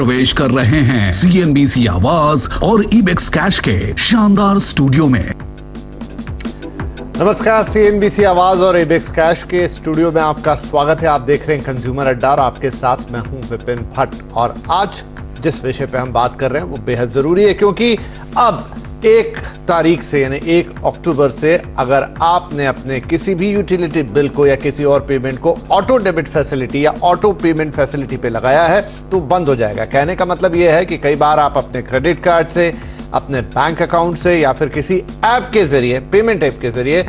प्रवेश कर रहे हैं CNBC आवाज और इबेक्स कैश के शानदार स्टूडियो में। नमस्कार, CNBC आवाज और इबेक्स कैश के स्टूडियो में आपका स्वागत है। आप देख रहे हैं कंज्यूमर अड्डा और आपके साथ मैं हूं विपिन भट्ट। और आज जिस विषय पे हम बात कर रहे हैं वो बेहद जरूरी है, क्योंकि अब 1 तारीख से यानी 1 अक्टूबर से अगर आपने अपने किसी भी यूटिलिटी बिल को या किसी और पेमेंट को ऑटो डेबिट फैसिलिटी या ऑटो पेमेंट फैसिलिटी पे लगाया है तो बंद हो जाएगा। कहने का मतलब यह है कि कई बार आप अपने क्रेडिट कार्ड से, अपने बैंक अकाउंट से या फिर किसी ऐप के जरिए, पेमेंट ऐप के जरिए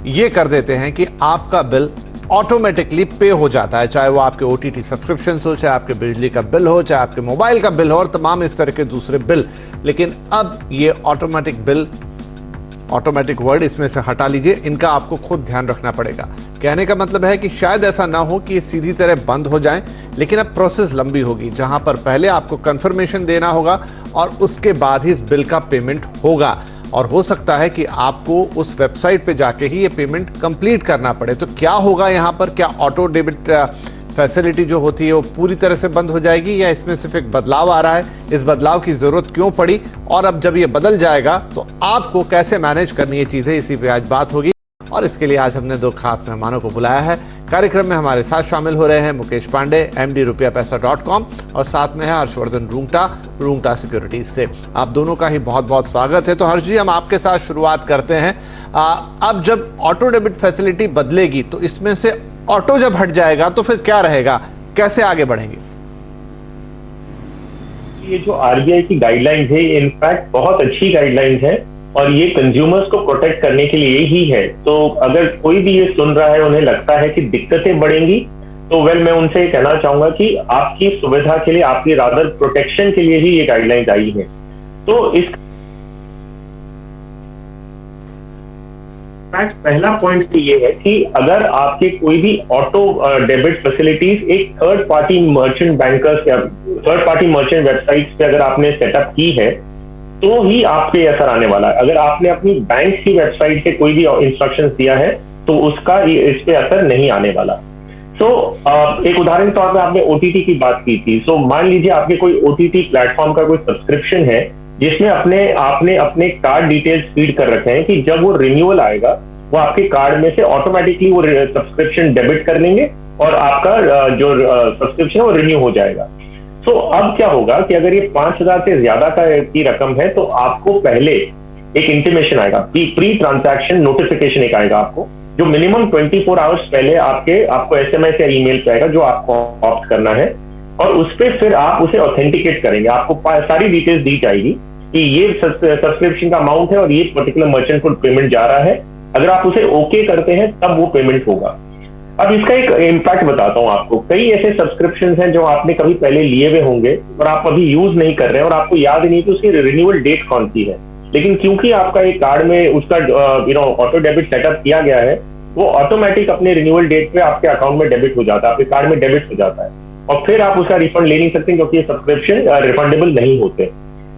ये कर देते हैं कि आपका बिल ऑटोमेटिकली पे हो जाता है, चाहे वो आपके OTT सब्सक्रिप्शन हो, चाहे आपके बिजली का बिल हो, चाहे आपके मोबाइल का बिल हो और तमाम इस तरह के दूसरे बिल। लेकिन अब ये ऑटोमेटिक बिल, ऑटोमेटिक वर्ड इसमें से हटा लीजिए, इनका आपको खुद ध्यान रखना पड़ेगा। कहने का मतलब है कि शायद ऐसा ना हो कि ये सीधी तरह बंद हो जाएं, लेकिन अब प्रोसेस लंबी होगी, जहां पर पहले आपको कंफर्मेशन देना होगा और उसके बाद ही इस बिल का पेमेंट होगा। और हो सकता है कि आपको उस वेबसाइट पे जाके ही ये पेमेंट कंप्लीट करना पड़े। तो क्या होगा यहाँ पर? क्या ऑटो डेबिट फैसिलिटी जो होती है वो पूरी तरह से बंद हो जाएगी या इसमें सिर्फ एक बदलाव आ रहा है? इस बदलाव की जरूरत क्यों पड़ी और अब जब ये बदल जाएगा तो आपको कैसे मैनेज करनी है चीजें, इसी पे आज बात होगी। और इसके लिए आज हमने 2 खास मेहमानों को बुलाया है। कार्यक्रम में हमारे साथ शामिल हो रहे हैं मुकेश पांडे, MD rupiapesa.com, और साथ में है हर्षवर्धन रूंगटा सिक्योरिटीज से। आप दोनों का ही बहुत बहुत स्वागत है। तो हर्ष जी, हम आपके साथ शुरुआत करते हैं। अब जब ऑटो डेबिट फैसिलिटी बदलेगी तो इसमें से ऑटो जब हट जाएगा तो फिर क्या रहेगा, कैसे आगे बढ़ेंगे? ये जो RBI की गाइडलाइंस है, इनफैक्ट बहुत अच्छी गाइडलाइंस है और ये कंज्यूमर्स को प्रोटेक्ट करने के लिए ही है। तो अगर कोई भी ये सुन रहा है, उन्हें लगता है कि दिक्कतें बढ़ेंगी, तो मैं उनसे कहना चाहूंगा कि आपकी सुविधा के लिए, आपकी रादर प्रोटेक्शन के लिए ही ये गाइडलाइंस आई है। तो इस पहला पॉइंट ये है कि अगर आपके कोई भी ऑटो डेबिट फैसिलिटीज एक थर्ड पार्टी मर्चेंट बैंकर्स या थर्ड पार्टी मर्चेंट वेबसाइट्स पे अगर आपने सेटअप की है तो ही आप पे असर आने वाला है। अगर आपने अपनी बैंक की वेबसाइट से कोई भी इंस्ट्रक्शंस दिया है तो उसका इस पे असर नहीं आने वाला। एक उदाहरण के तौर पे आपने OTT की बात की थी। मान लीजिए आपके कोई OTT प्लेटफॉर्म का कोई सब्सक्रिप्शन है जिसमें आपने अपने कार्ड डिटेल्स फीड कर रखे हैं कि जब वो रिन्यूअल आएगा वो आपके कार्ड में से ऑटोमेटिकली वो सब्सक्रिप्शन डेबिट कर लेंगे और आपका जो सब्सक्रिप्शन है वो रिन्यू हो जाएगा। अब क्या होगा कि अगर ये 5,000 से ज्यादा की रकम है तो आपको पहले एक इंटीमेशन आएगा, प्री ट्रांजैक्शन नोटिफिकेशन एक आएगा आपको, जो मिनिमम 24 आवर्स पहले आपको SMS या ईमेल पे आएगा, जो आपको ऑप्ट करना है। और उस पर फिर आप उसे ऑथेंटिकेट करेंगे, आपको सारी डिटेल्स दी जाएगी कि ये सब्सक्रिप्शन का अमाउंट है और ये पर्टिकुलर मर्चेंट को पेमेंट जा रहा है। अगर आप उसे ओके करते हैं तब वो पेमेंट होगा। अब इसका एक इम्पैक्ट बताता हूं आपको। कई ऐसे सब्सक्रिप्शंस हैं जो आपने कभी पहले लिए हुए होंगे और आप अभी यूज नहीं कर रहे हैं और आपको याद नहीं कि उसकी रिन्यूअल डेट कौन सी है, लेकिन क्योंकि आपका एक कार्ड में उसका ऑटो डेबिट सेटअप किया गया है, वो ऑटोमेटिक अपने रिन्यूअल डेट पे आपके अकाउंट में डेबिट हो जाता है, आपके कार्ड में डेबिट हो जाता है और फिर आप उसका रिफंड ले नहीं सकते क्योंकि ये सब्सक्रिप्शन रिफंडेबल नहीं होते।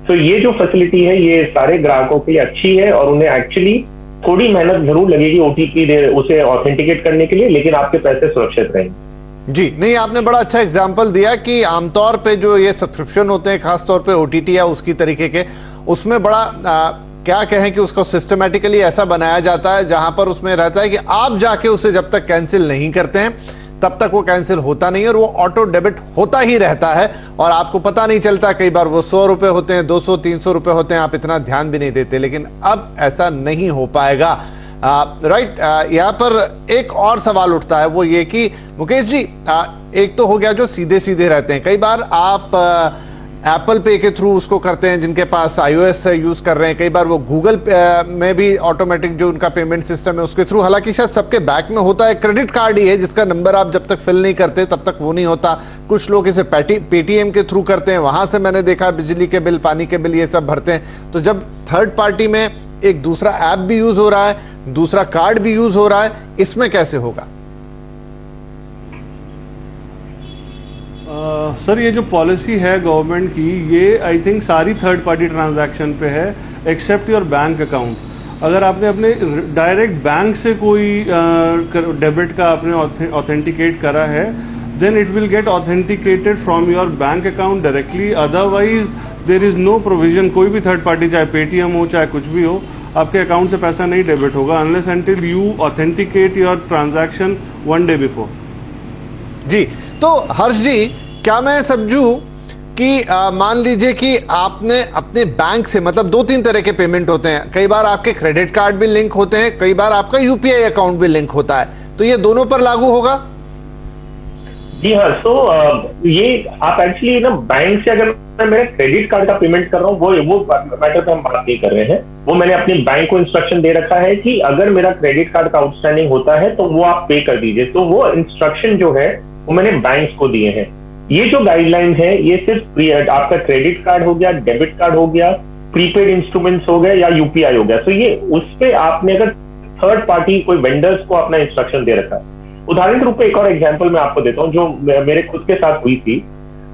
तो ये जो फैसिलिटी है ये सारे ग्राहकों के लिए अच्छी है और उन्हें एक्चुअली थोड़ी मेहनत जरूर लगेगी OTP उसे ऑथेंटिकेट करने के लिए, लेकिन आपके पैसे सुरक्षित रहेंगे। जी नहीं, आपने बड़ा अच्छा एग्जांपल दिया कि आमतौर पे जो ये सब्सक्रिप्शन होते हैं, खासतौर पे OTT या उसकी तरीके के, उसमें बड़ा क्या कहें कि उसको सिस्टमेटिकली ऐसा बनाया जाता है जहां पर उसमें रहता है कि आप जाके उसे जब तक कैंसिल नहीं करते हैं तब तक वो कैंसिल होता नहीं है और वो ऑटो डेबिट होता ही रहता है और आपको पता नहीं चलता। कई बार वो 100 रुपए होते हैं, 200-300 रुपए होते हैं, आप इतना ध्यान भी नहीं देते। लेकिन अब ऐसा नहीं हो पाएगा। राइट, यहाँ पर एक और सवाल उठता है, वो ये कि मुकेश जी, एक तो हो गया जो सीधे सीधे रहते हैं, कई बार आप एप्पल पे के थ्रू उसको करते हैं, जिनके पास iOS यूज कर रहे हैं, कई बार वो गूगल में भी ऑटोमेटिक जो उनका पेमेंट सिस्टम है उसके थ्रू, हालांकि शायद सबके बैक में होता है क्रेडिट कार्ड ही है जिसका नंबर आप जब तक फिल नहीं करते तब तक वो नहीं होता। कुछ लोग इसे पेटीएम के थ्रू करते हैं, वहां से मैंने देखा बिजली के बिल, पानी के बिल ये सब भरते हैं। तो जब थर्ड पार्टी में एक दूसरा ऐप भी यूज हो रहा है, दूसरा कार्ड भी यूज हो रहा है, इसमें कैसे होगा? सर, ये जो पॉलिसी है गवर्नमेंट की, ये आई थिंक सारी थर्ड पार्टी ट्रांजैक्शन पे है एक्सेप्ट योर बैंक अकाउंट। अगर आपने अपने डायरेक्ट बैंक से कोई डेबिट का आपने ऑथेंटिकेट करा है then it will get authenticated from your bank account directly. Otherwise there is no provision, कोई भी थर्ड पार्टी चाहे पेटीएम हो चाहे कुछ भी हो, आपके अकाउंट से पैसा नहीं डेबिट होगा unless until you authenticate your transaction one day before. जी, तो हर्ष जी, क्या मैं समझूं कि मान लीजिए कि आपने अपने बैंक से, मतलब 2-3 तरह के पेमेंट होते हैं, कई बार आपके क्रेडिट कार्ड भी लिंक होते हैं, कई बार आपका यूपीआई अकाउंट भी लिंक होता है, तो ये दोनों पर लागू होगा? जी हाँ, तो ये आप एक्चुअली ना बैंक से अगर मैं मेरे क्रेडिट कार्ड का पेमेंट कर रहा हूँ, वो मैटर पे हम बात नहीं कर रहे हैं। वो मैंने अपनी बैंक को इंस्ट्रक्शन दे रखा है कि अगर मेरा क्रेडिट कार्ड का आउटस्टैंडिंग होता है तो वो आप पे कर दीजिए। तो वो इंस्ट्रक्शन जो है वो मैंने बैंक को दिए हैं। ये जो गाइडलाइन है ये सिर्फ आपका क्रेडिट कार्ड हो गया, डेबिट कार्ड हो गया, प्रीपेड इंस्ट्रूमेंट्स हो गया या यूपीआई हो गया, तो ये उस पे आपने अगर थर्ड पार्टी कोई वेंडर्स को अपना इंस्ट्रक्शन दे रखा है। उदाहरण के रूप में एक और एग्जांपल मैं आपको देता हूँ जो मेरे खुद के साथ हुई थी।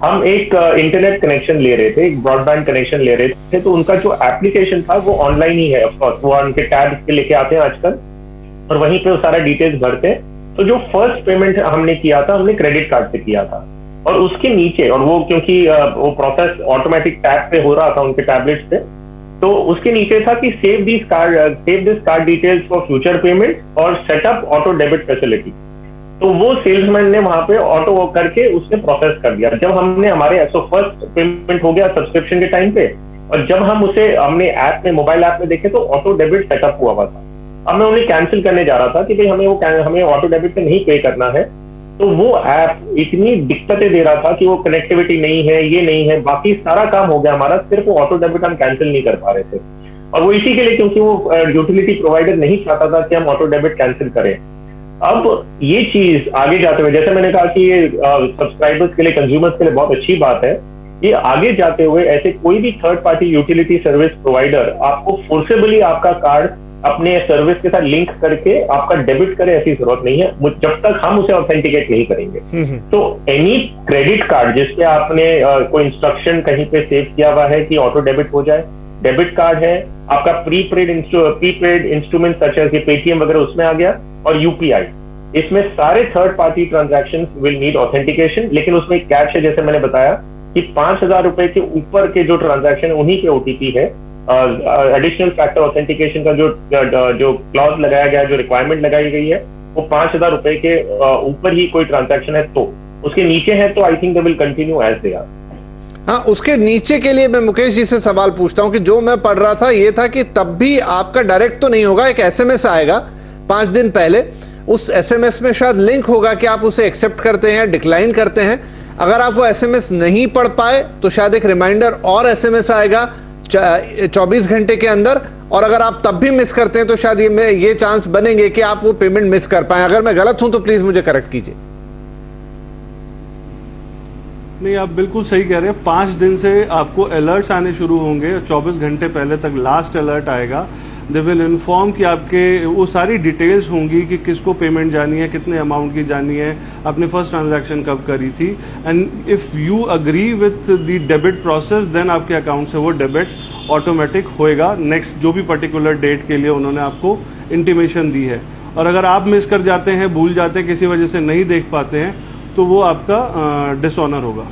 हम एक इंटरनेट कनेक्शन ले रहे थे, एक ब्रॉडबैंड कनेक्शन ले रहे थे, तो उनका जो एप्लीकेशन था वो ऑनलाइन ही है, ऑफ कोर्स वो उनके टैब पे लेके आते हैं आजकल और वहीं पे वो सारा डिटेल्स भरते हैं। तो जो फर्स्ट पेमेंट हमने किया था, हमने क्रेडिट कार्ड से किया था और उसके नीचे, और वो क्योंकि वो प्रोसेस ऑटोमेटिक टैब पे हो रहा था उनके टैबलेट्स पे, तो उसके नीचे था कि save this card details for future payment और सेटअप ऑटो डेबिट फैसिलिटी। तो वो सेल्समैन ने वहां पे ऑटो करके उसने प्रोसेस कर दिया। जब हमने हमारे फर्स्ट पेमेंट हो गया सब्सक्रिप्शन के टाइम पे, और जब हम उसे हमने ऐप में, मोबाइल ऐप में देखे तो ऑटो डेबिट सेटअप हुआ था। अब मैं उन्हें कैंसिल करने जा रहा था कि भाई हमें ऑटो डेबिट पे नहीं पे करना है, तो वो ऐप इतनी दिक्कतें दे रहा था कि वो कनेक्टिविटी नहीं है, ये नहीं है, बाकी सारा काम हो गया हमारा, सिर्फ वो ऑटो डेबिट हम कैंसिल नहीं कर पा रहे थे। और वो इसी के लिए क्योंकि वो यूटिलिटी प्रोवाइडर नहीं चाहता था कि हम ऑटो डेबिट कैंसिल करें। अब ये चीज आगे जाते हुए, जैसे मैंने कहा कि ये सब्सक्राइबर्स के लिए, कंज्यूमर्स के लिए बहुत अच्छी बात है, ये आगे जाते हुए ऐसे कोई भी third party utility service provider आपको फोर्सेबली आपका कार्ड अपने सर्विस के साथ लिंक करके आपका डेबिट करे, ऐसी जरूरत नहीं है जब तक हम उसे ऑथेंटिकेट नहीं करेंगे। तो एनी क्रेडिट कार्ड जिसपे आपने कोई इंस्ट्रक्शन कहीं पे सेव किया हुआ है कि ऑटो डेबिट हो जाए, डेबिट कार्ड है आपका, prepaid instrument such as Paytm वगैरह उसमें आ गया, और यूपीआई, इसमें सारे third party transactions will need authentication. लेकिन उसमें एक कैच है, जैसे मैंने बताया कि 5,000 रुपए के ऊपर के जो ट्रांजैक्शन उन्हीं पे ओटीपी है। एडिशनल फैक्टर ऑथेंटिकेशन का जो क्लॉज लगाया गया, जो रिक्वायरमेंट लगाई गई है, वो 5,000 रुपए के ऊपर ही कोई ट्रांजैक्शन है, तो उसके नीचे है तो I think they will continue as they are. हाँ, उसके नीचे के लिए मैं मुकेश जी से सवाल पूछता हूं कि जो मैं पढ़ रहा था ये था कि तब भी आपका डायरेक्ट तो नहीं होगा, एक एसएमएस आएगा 5 दिन पहले, उस एसएमएस में शायद लिंक होगा कि आप उसे एक्सेप्ट करते हैं, डिक्लाइन करते हैं। अगर आप वो एसएमएस नहीं पढ़ पाए तो शायद एक रिमाइंडर और एसएमएस आएगा 24 घंटे के अंदर, और अगर आप तब भी मिस करते हैं तो शायद ये चांस बनेंगे कि आप वो पेमेंट मिस कर पाए। अगर मैं गलत हूं तो प्लीज मुझे करेक्ट कीजिए। नहीं, आप बिल्कुल सही कह रहे हैं। 5 दिन से आपको अलर्ट्स आने शुरू होंगे, 24 घंटे पहले तक लास्ट अलर्ट आएगा। दे विल इन्फॉर्म कि आपके वो सारी डिटेल्स होंगी कि किसको पेमेंट जानी है, कितने अमाउंट की जानी है, आपने फर्स्ट ट्रांजैक्शन कब करी थी, and if you agree with the debit process then आपके अकाउंट से वो डेबिट ऑटोमेटिक होएगा नेक्स्ट जो भी पर्टिकुलर डेट के लिए उन्होंने आपको इंटीमेशन दी है। और अगर आप मिस कर जाते हैं, भूल जाते हैं, किसी वजह से नहीं देख पाते हैं, तो वो आपका डिसऑनर होगा।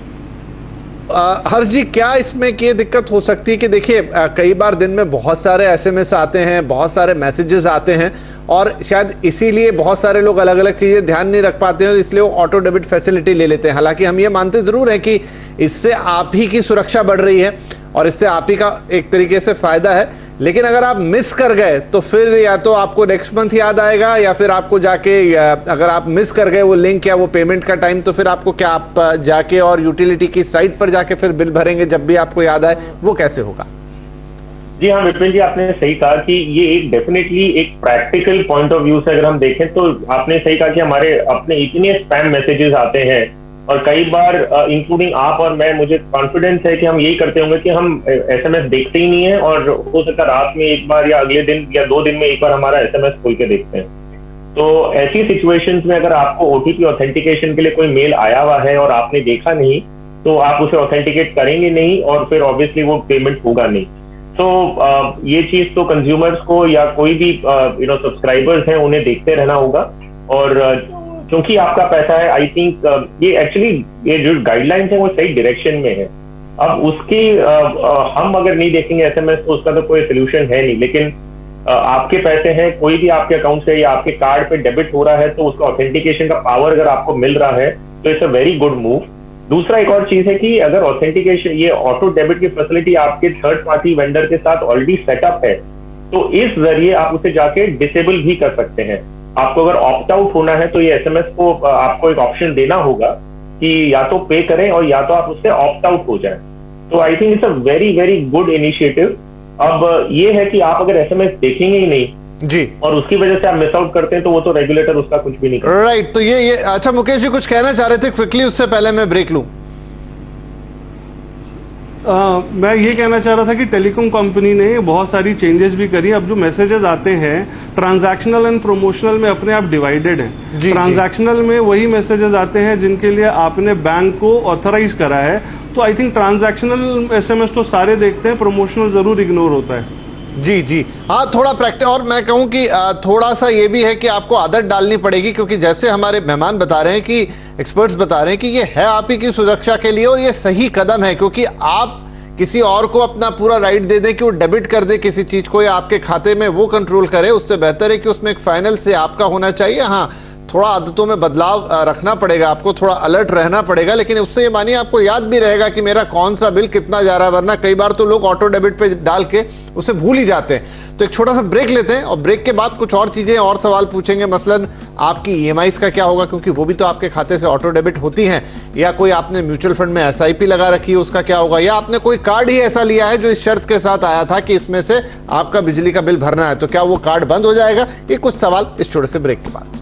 हर्ष जी, क्या इसमें ये दिक्कत हो सकती है कि देखिए कई बार दिन में बहुत सारे एसएमएस आते हैं, बहुत सारे मैसेजेस आते हैं, और शायद इसीलिए बहुत सारे लोग अलग अलग चीज़ें ध्यान नहीं रख पाते हैं, इसलिए वो ऑटो डेबिट फैसिलिटी ले लेते हैं। हालांकि हम ये मानते ज़रूर हैं कि इससे आप ही की सुरक्षा बढ़ रही है और इससे आप ही का एक तरीके से फ़ायदा है, लेकिन अगर आप मिस कर गए तो फिर या तो आपको नेक्स्ट मंथ याद आएगा, या फिर आपको जाके, अगर आप मिस कर गए वो लिंक या वो पेमेंट का टाइम, तो फिर आपको क्या, आप जाके और यूटिलिटी की साइट पर जाके फिर बिल भरेंगे जब भी आपको याद आए, वो कैसे होगा? जी हाँ विपिन जी, आपने सही कहा कि ये एक डेफिनेटली एक प्रैक्टिकल पॉइंट ऑफ व्यू से अगर हम देखें तो आपने सही कहा कि हमारे अपने इतने स्पैम मैसेजेस आते हैं, और कई बार इंक्लूडिंग आप और मैं, मुझे कॉन्फिडेंस है कि हम यही करते होंगे कि हम एसएमएस देखते ही नहीं है, और हो सकता रात में एक बार या अगले दिन या 2 दिन में एक बार हमारा एसएमएस खोल के देखते हैं। तो ऐसी सिचुएशंस में अगर आपको ओटीपी ऑथेंटिकेशन के लिए कोई मेल आया हुआ है और आपने देखा नहीं, तो आप उसे ऑथेंटिकेट करेंगे नहीं और फिर ऑब्वियसली वो पेमेंट होगा नहीं। तो ये चीज तो कंज्यूमर्स को या कोई भी सब्सक्राइबर्स हैं उन्हें देखते रहना होगा, और क्योंकि आपका पैसा है, आई थिंक ये एक्चुअली ये जो गाइडलाइंस है वो सही डायरेक्शन में है। अब उसकी हम अगर नहीं देखेंगे एसएमएस तो उसका तो कोई सोल्यूशन है नहीं, लेकिन आपके पैसे हैं, कोई भी आपके अकाउंट से या आपके कार्ड पे डेबिट हो रहा है तो उसका ऑथेंटिकेशन का पावर अगर आपको मिल रहा है तो it's a very good move. दूसरा एक और चीज है कि अगर ऑथेंटिकेशन, ये ऑटो डेबिट की फैसिलिटी आपके थर्ड पार्टी वेंडर के साथ ऑलरेडी सेटअप है, तो इस जरिए आप उसे जाके डिसेबल भी कर सकते हैं। आपको अगर ऑप्ट आउट होना है तो ये एसएमएस को आपको एक ऑप्शन देना होगा कि या तो पे करें और या तो आप उससे ऑप्ट आउट हो जाएं। तो I think it's a very very good initiative. अब ये है कि आप अगर एसएमएस देखेंगे ही नहीं जी और उसकी वजह से आप मिस आउट करते हैं तो वो तो रेगुलेटर उसका कुछ भी नहीं करता। राइट, तो ये अच्छा मुकेश जी कुछ कहना चाह रहे थे क्विकली, उससे पहले मैं ब्रेक लूं। मैं ये कहना चाह रहा था कि टेलीकॉम कंपनी ने बहुत सारी चेंजेस भी करी। अब जो मैसेजेस आते हैं ट्रांजैक्शनल एंड प्रमोशनल में अपने आप डिवाइडेड हैं। ट्रांजैक्शनल में वही मैसेजेस आते हैं जिनके लिए आपने बैंक को ऑथराइज करा है, तो आई थिंक ट्रांजैक्शनल एसएमएस तो सारे देखते हैं, प्रमोशनल जरूर इग्नोर होता है। जी जी हाँ, थोड़ा प्रैक्टिस, और मैं कहूँ कि थोड़ा सा ये भी है कि आपको आदत डालनी पड़ेगी, क्योंकि जैसे हमारे मेहमान बता रहे हैं कि एक्सपर्ट्स बता रहे हैं कि ये है आप ही की सुरक्षा के लिए और ये सही कदम है, क्योंकि आप किसी और को अपना पूरा राइट दे दें कि वो डेबिट कर दे किसी चीज को या आपके खाते में वो कंट्रोल करे, उससे बेहतर है कि उसमें एक फाइनल से आपका होना चाहिए। हाँ, थोड़ा आदतों में बदलाव रखना पड़ेगा, आपको थोड़ा अलर्ट रहना पड़ेगा, लेकिन उससे ये मानिए आपको याद भी रहेगा कि मेरा कौन सा बिल कितना जा रहा है, वरना कई बार तो लोग ऑटो डेबिट पे डाल के उसे भूल ही जाते हैं। तो एक छोटा सा ब्रेक लेते हैं और ब्रेक के बाद कुछ और चीजें और सवाल पूछेंगे, मसलन आपकी ईएमआईज का क्या होगा, क्योंकि वो भी तो आपके खाते से ऑटो डेबिट होती हैं, या कोई आपने म्यूचुअल फंड में एसआईपी लगा रखी है उसका क्या होगा, या आपने कोई कार्ड ही ऐसा लिया है जो इस शर्त के साथ आया था कि इसमें से आपका बिजली का बिल भरना है, तो क्या वो कार्ड बंद हो जाएगा। ये कुछ सवाल इस छोटे से ब्रेक के बाद।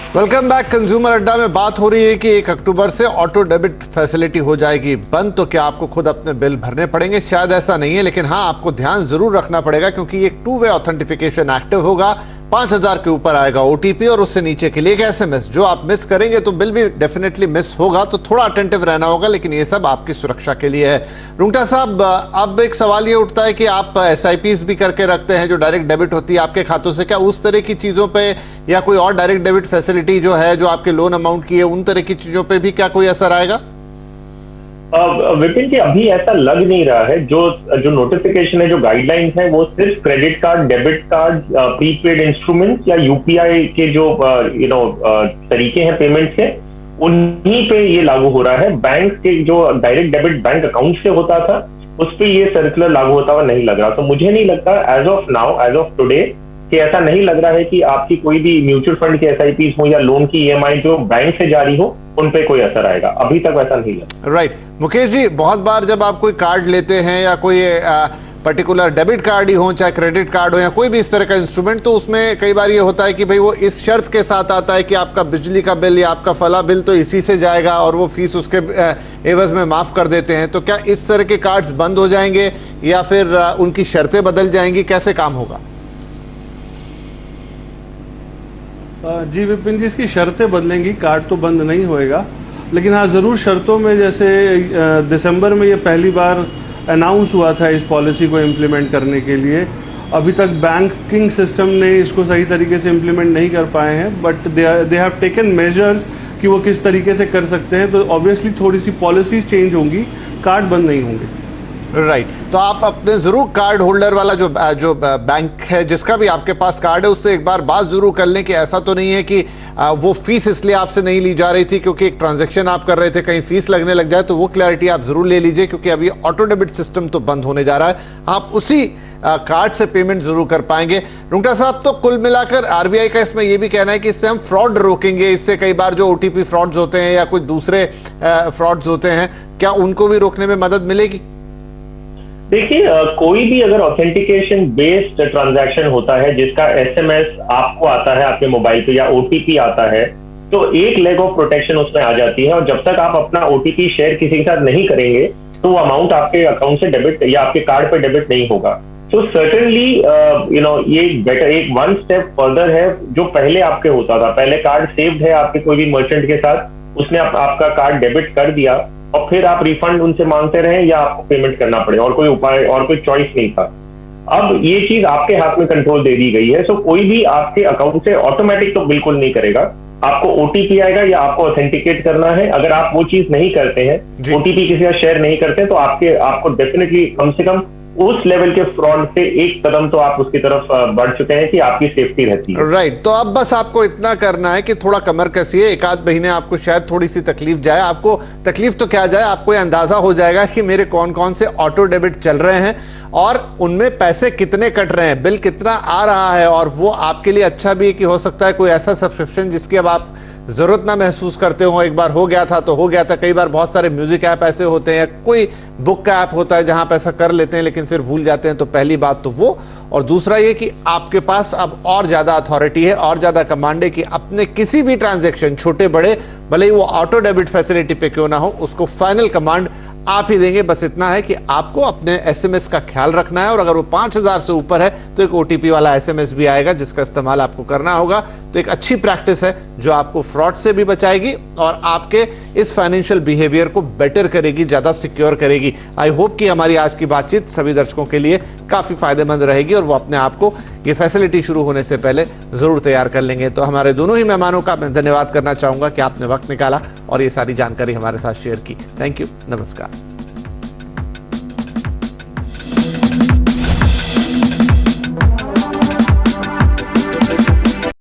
Welcome back. कंज्यूमर अड्डा में बात हो रही है कि 1 अक्टूबर से ऑटो डेबिट फैसिलिटी हो जाएगी बंद, तो क्या आपको खुद अपने बिल भरने पड़ेंगे? शायद ऐसा नहीं है, लेकिन हाँ आपको ध्यान जरूर रखना पड़ेगा, क्योंकि एक 2 वे ऑथेंटिफिकेशन एक्टिव होगा। 5000 के ऊपर आएगा ओटीपी और उससे नीचे के लिए एक एसएमएस। जो आप मिस करेंगे तो बिल भी डेफिनेटली मिस होगा, तो थोड़ा अटेंटिव रहना होगा, लेकिन ये सब आपकी सुरक्षा के लिए है। रुंगटा साहब, अब एक सवाल ये उठता है कि आप एसआईपीज भी करके रखते हैं जो डायरेक्ट डेबिट होती है आपके खातों से, क्या उस तरह की चीजों पे या कोई और डायरेक्ट डेबिट फैसिलिटी जो है जो आपके लोन अमाउंट की है उन तरह की चीजों पे भी क्या कोई असर आएगा? विपिन जी, अभी ऐसा लग नहीं रहा है। जो नोटिफिकेशन है, जो गाइडलाइंस है, वो सिर्फ credit card, debit card, prepaid instruments या यूपीआई के जो तरीके हैं पेमेंट के, उन्हीं पे ये लागू हो रहा है। बैंक के जो डायरेक्ट डेबिट बैंक अकाउंट से होता था उस पे ये सर्कुलर लागू होता हुआ नहीं लग रहा। तो मुझे नहीं लगता as of now, as of today, कि ऐसा नहीं लग रहा है कि आपकी कोई भी म्यूचुअल फंड की एसआईपी हो या लोन की ईएमआई जो बैंक से जारी हो उन पे कोई असर आएगा। अभी तक ऐसा नहीं लगा। राइट मुकेश जी, बहुत बार जब आप कोई कार्ड लेते हैं या कोई पर्टिकुलर डेबिट कार्ड ही हो, चाहे क्रेडिट कार्ड हो या कोई भी इस तरह का इंस्ट्रूमेंट, तो उसमें कई बार ये होता है कि भाई वो इस शर्त के साथ आता है कि आपका बिजली का बिल या आपका फला बिल तो इसी से जाएगा और वो फीस उसके एवज में माफ कर देते हैं। तो क्या इस तरह के कार्ड्स बंद हो जाएंगे या फिर उनकी शर्तें बदल जाएंगी? कैसे काम होगा? जी विपिन जी, इसकी शर्तें बदलेंगी, कार्ड तो बंद नहीं होएगा, लेकिन हाँ ज़रूर शर्तों में, जैसे दिसंबर में ये पहली बार अनाउंस हुआ था इस पॉलिसी को इम्प्लीमेंट करने के लिए। अभी तक बैंकिंग सिस्टम ने इसको सही तरीके से इम्प्लीमेंट नहीं कर पाए हैं, but they have taken measures कि वो किस तरीके से कर सकते हैं। तो ऑब्वियसली थोड़ी सी पॉलिसीज चेंज होंगी, कार्ड बंद नहीं होंगे। राइट तो आप अपने जरूर कार्ड होल्डर वाला जो बैंक है जिसका भी आपके पास कार्ड है उससे एक बार बात जरूर कर लें कि ऐसा तो नहीं है कि वो फीस इसलिए आपसे नहीं ली जा रही थी क्योंकि एक ट्रांजैक्शन आप कर रहे थे, कहीं फीस लगने लग जाए, तो वो क्लैरिटी आप जरूर ले लीजिए, क्योंकि अभी ऑटो डेबिट सिस्टम तो बंद होने जा रहा है, आप उसी कार्ड से पेमेंट जरूर कर पाएंगे। रुंगटा साहब, तो कुल मिलाकर आरबीआई का इसमें यह भी कहना है कि इससे हम फ्रॉड रोकेंगे, इससे कई बार जो ओटीपी फ्रॉड्स होते हैं या कोई दूसरे फ्रॉड्स होते हैं, क्या उनको भी रोकने में मदद मिलेगी? देखिए, कोई भी अगर ऑथेंटिकेशन बेस्ड ट्रांजैक्शन होता है जिसका एसएमएस आपको आता है आपके मोबाइल पे या ओटीपी आता है, तो एक लेग ऑफ प्रोटेक्शन उसमें आ जाती है। और जब तक आप अपना ओटीपी शेयर किसी के साथ नहीं करेंगे तो वो अमाउंट आपके अकाउंट से डेबिट या आपके कार्ड पे डेबिट नहीं होगा। तो सर्टेनली ये बेटर, एक 1 स्टेप फर्दर है जो पहले आपके होता था। पहले कार्ड सेव्ड है आपके कोई भी मर्चेंट के साथ, उसने आपका कार्ड डेबिट कर दिया और फिर आप रिफंड उनसे मांगते रहे या आपको पेमेंट करना पड़े, और कोई उपाय और कोई चॉइस नहीं था। अब ये चीज आपके हाथ में कंट्रोल दे दी गई है, सो कोई भी आपके अकाउंट से ऑटोमेटिक तो बिल्कुल नहीं करेगा, आपको ओटीपी आएगा या आपको ऑथेंटिकेट करना है। अगर आप वो चीज नहीं करते हैं, ओटीपी किसी का शेयर नहीं करते, तो आपको डेफिनेटली कम से कम उस लेवल के फ्रॉड से एक कदम तो आप उसकी तरफ बढ़ चुके हैं कि आपकी सेफ्टी रहती है। राइट, तो अब बस आपको इतना करना है कि थोड़ा कमर कसिए, एक आध महीने आपको शायद थोड़ी सी तकलीफ जाए, आपको तकलीफ तो क्या जाए, आपको ये अंदाजा हो जाएगा कि मेरे कौन कौन से ऑटो डेबिट चल रहे हैं और उनमें पैसे कितने कट रहे हैं, बिल कितना आ रहा है। और वो आपके लिए अच्छा भी है कि हो सकता है कोई ऐसा सब्सक्रिप्शन जिसकी अब आप जरूरत ना महसूस करते हो, एक बार हो गया था तो हो गया था। कई बार बहुत सारे म्यूजिक ऐप ऐसे होते हैं, कोई बुक का ऐप होता है जहां पे ऐसा कर लेते हैं लेकिन फिर भूल जाते हैं। तो पहली बात तो वो, और दूसरा ये कि आपके पास अब और ज्यादा अथॉरिटी है और ज्यादा कमांड है कि अपने किसी भी ट्रांजैक्शन, छोटे बड़े, भले ही वो ऑटो डेबिट फैसिलिटी पे क्यों ना हो, उसको फाइनल कमांड आप ही देंगे। बस इतना है कि आपको अपने एसएमएस का ख्याल रखना है, और अगर वो 5000 से ऊपर है तो एक ओटीपी वाला एसएमएस भी आएगा जिसका इस्तेमाल आपको करना होगा। तो एक अच्छी प्रैक्टिस है जो आपको फ्रॉड से भी बचाएगी और आपके इस फाइनेंशियल बिहेवियर को बेटर करेगी, ज्यादा सिक्योर करेगी। आई होप कि हमारी आज की बातचीत सभी दर्शकों के लिए काफी फायदेमंद रहेगी और वो अपने आप को ये फैसिलिटी शुरू होने से पहले जरूर तैयार कर लेंगे। तो हमारे दोनों ही मेहमानों का मैं धन्यवाद करना चाहूंगा कि आपने वक्त निकाला और ये सारी जानकारी हमारे साथ शेयर की। थैंक यू, नमस्कार।